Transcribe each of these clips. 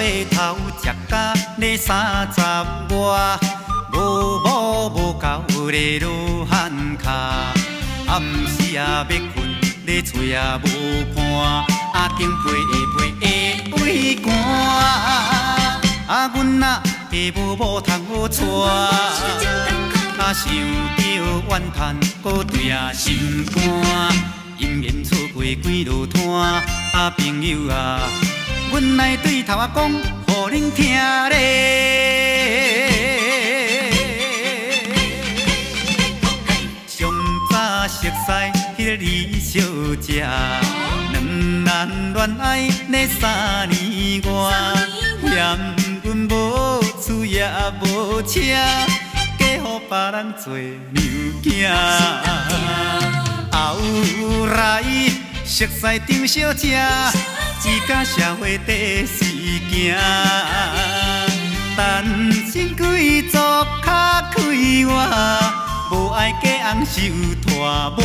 月头食甲咧30外，无某无狗咧落汉脚，暗时啊要困咧厝也无伴，顶被下背寒，阮啊下无某通好娶，想着怨叹，搁对啊心肝，阴阴错过几落摊，朋友啊，阮来对头仔讲，互恁听咧。上早熟悉迄个李小姐，两人恋爱咧3年外，嫌阮无厝也无车，嫁予别人做娘囝。后来熟悉张小姐，伊甲社会第四行，单身贵族较快活，无爱嫁翁受拖磨。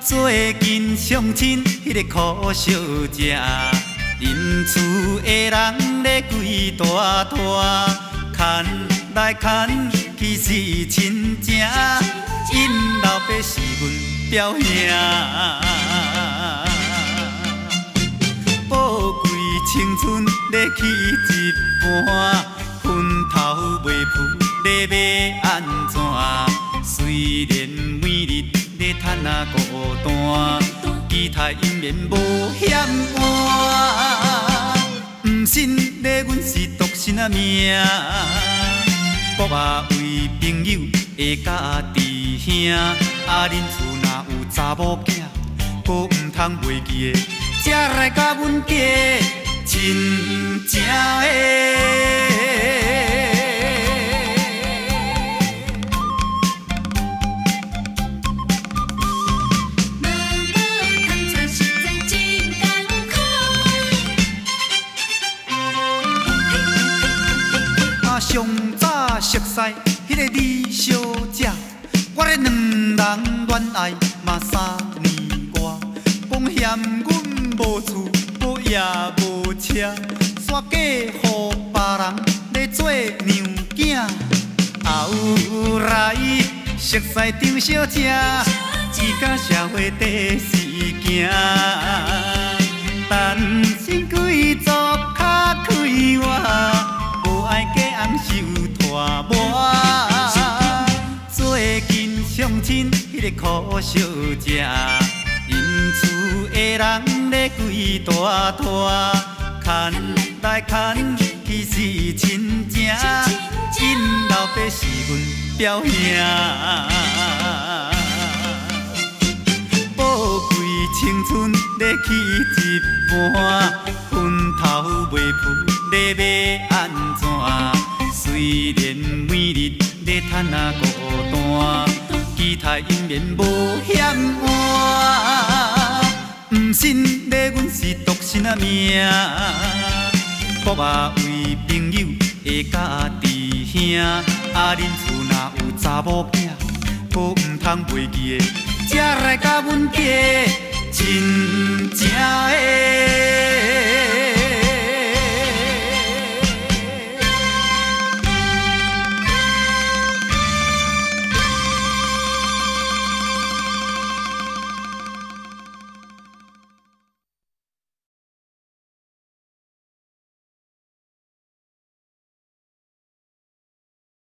最近相亲迄个柯小姐，因厝的人咧规大拖，牵来牵去是亲情，因老爸是阮表兄。宝贵青春咧去一半，昏头袂赴咧要安怎？虽然每日咧叹啊孤单，期待姻缘无险换。毋信咧，阮是独身啊命，国啊为朋友会甲弟兄，恁厝若有查某囝，搁毋通袂记的，才来甲阮家亲情的。上早熟悉迄个李小姐，我咧两人恋爱嘛3年外，讲嫌阮无厝，我也无车，煞嫁予别人咧做娘囝。后来熟悉张小姐，伊甲社会第四行，单身贵族较快活。爱嫁翁受拖磨，最近相亲迄个柯小姐，因厝的人咧规大拖，牵来牵去是亲情，因老爸是阮表兄。宝贵青春咧去一半，昏头袂赴咧要安怎？虽然每日咧叹啊孤单，期待姻缘无险换。毋信咧，阮是独身啊命，国啊为朋友会甲弟兄，恁厝若有查某囝，搁毋通袂记的，才来甲阮家亲情的。